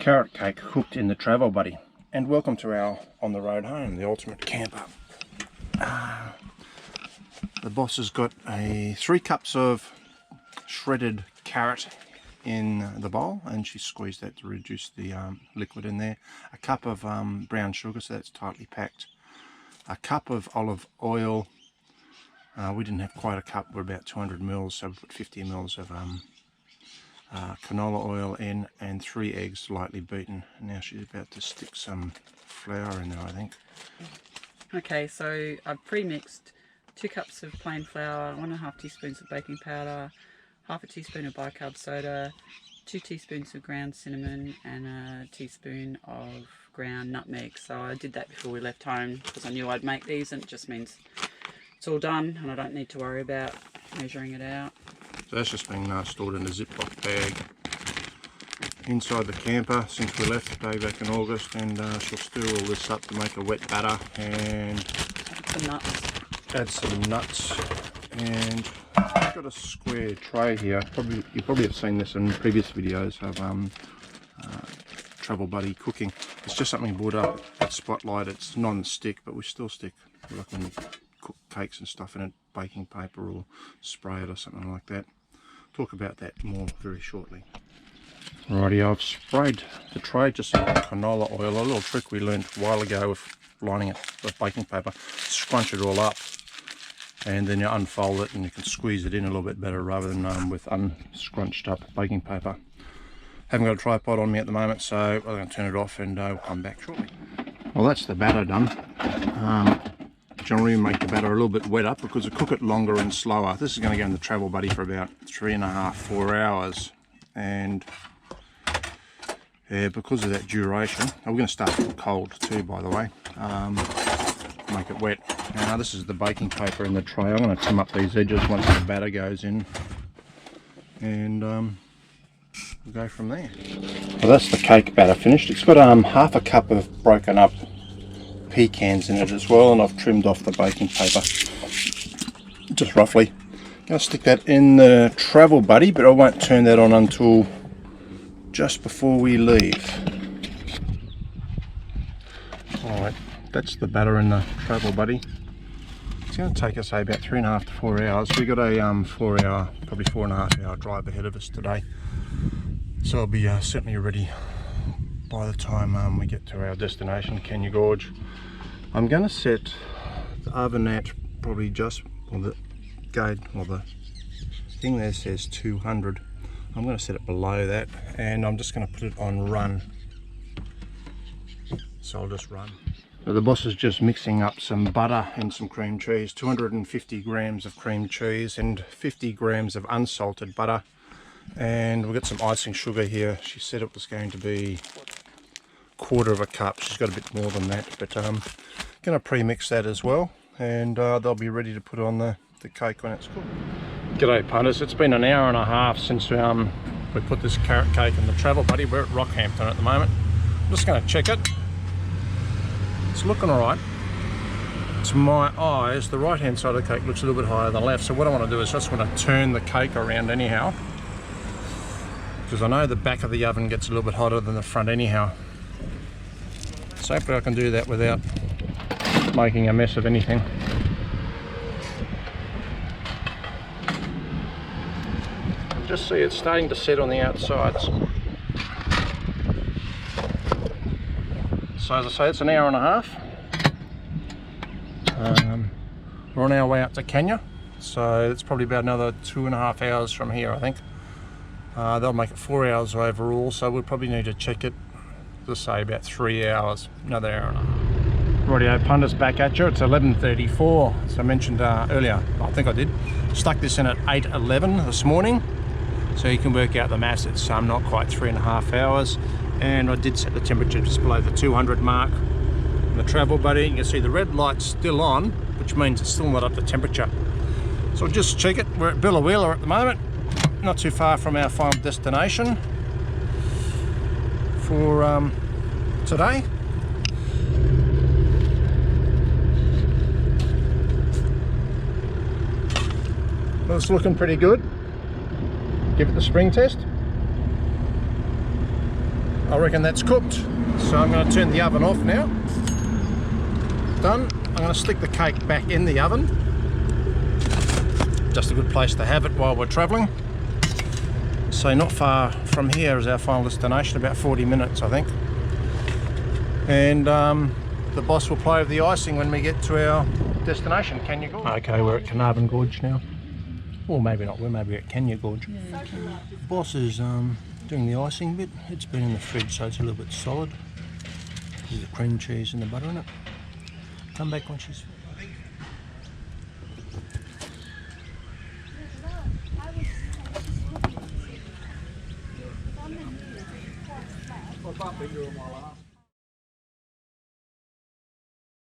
carrot cake cooked in the Travel Buddy. And welcome to our On the Road Home, the ultimate camper. The boss has got 3 cups of shredded carrot in the bowl, and she squeezed that to reduce the liquid in there. A cup of brown sugar, so that's tightly packed. A cup of olive oil. We didn't have quite a cup, we're about 200 mils, so we put 50 mils of canola oil in, and 3 eggs lightly beaten. Now she's about to stick some flour in there, I think. Okay, so I've pre-mixed 2 cups of plain flour, 1.5 teaspoons of baking powder, 1/2 teaspoon of bicarb soda, 2 teaspoons of ground cinnamon, and a teaspoon of ground nutmeg. So I did that before we left home because I knew I'd make these, and it just means it's all done and I don't need to worry about measuring it out. So that's just been stored in a Ziploc bag inside the camper since we left the day back in August, and she'll stir all this up to make a wet batter and add some nuts. And I've got a square tray here. You probably have seen this in previous videos of Travel Buddy cooking. It's just something brought up at Spotlight. It's non-stick, but we still stick, like when we cook cakes and stuff, in it, baking paper or spray it or something like that. Talk about that more very shortly. Alrighty, I've sprayed the tray just with canola oil. A little trick we learned a while ago with lining it with baking paper. Scrunch it all up, and then you unfold it and you can squeeze it in a little bit better rather than with unscrunched up baking paper. Haven't got a tripod on me at the moment, so I'm going to turn it off and we'll come back shortly. Well, that's the batter done. Generally make the batter a little bit wetter because we cook it longer and slower. This is going to go in the Travel Buddy for about 3.5–4 hours, and yeah, because of that duration, we're going to start it cold too, by the way. Make it wet. Now this is the baking paper in the tray. I'm going to trim up these edges once the batter goes in, and we'll go from there. Well, that's the cake batter finished. It's got 1/2 cup of broken up pecans in it as well, and I've trimmed off the baking paper just roughly. Going to stick that in the Travel Buddy, but I won't turn that on until just before we leave. Alright, that's the batter in the Travel Buddy. It's going to take us about 3.5–4 hours. We've got a 4-hour, probably 4.5-hour drive ahead of us today, so I'll be certainly ready by the time we get to our destination, Kenya Gorge. I'm going to set the oven at probably just, well, the gauge, well, the thing there says 200. I'm going to set it below that, and I'm just going to put it on run. So I'll just run. So the boss is just mixing up some butter and some cream cheese. 250 grams of cream cheese and 50 grams of unsalted butter. And we've got some icing sugar here. She said it was going to be 1/4 cup. She's got a bit more than that, but I'm going to pre-mix that as well, and they'll be ready to put on the cake when it's cooked. G'day punters, it's been an hour and a half since we put this carrot cake in the Travel Buddy. We're at Rockhampton at the moment. I'm just going to check it. It's looking alright. To my eyes, the right hand side of the cake looks a little bit higher than the left, so what I want to do is just want to turn the cake around anyhow, because I know the back of the oven gets a little bit hotter than the front anyhow. So hopefully I can do that without making a mess of anything. Just see it's starting to set on the outsides. So as I say, it's an hour and a half. We're on our way up to Kenya, so it's probably about another 2.5 hours from here, I think. They'll make it 4 hours overall, so we'll probably need to check it to say about 3 hours, another hour and a half. Rightio punters, back at you. It's 11:34, as I mentioned earlier. I think I did. Stuck this in at 8:11 this morning, so you can work out the maths. It's not quite 3.5 hours, and I did set the temperature just below the 200 mark. In the Travel Buddy, you can see the red light's still on, which means it's still not up to temperature. So I'll just check it. We're at Billawheeler at the moment, not too far from our final destination for today. Well, it's looking pretty good. Give it the spring test. I reckon that's cooked. So I'm going to turn the oven off now. Done. I'm going to stick the cake back in the oven. Just a good place to have it while we're travelling. So not far from here is our final destination, about 40 minutes I think. And the boss will play with the icing when we get to our destination, Kenya Gorge. Okay, we're at Carnarvon Gorge now. Or maybe not, we're maybe at Kenya Gorge. Yeah, The boss is doing the icing bit. It's been in the fridge so it's a little bit solid. There's the cream cheese and the butter in it. Come back when she's... I can't figure them all out.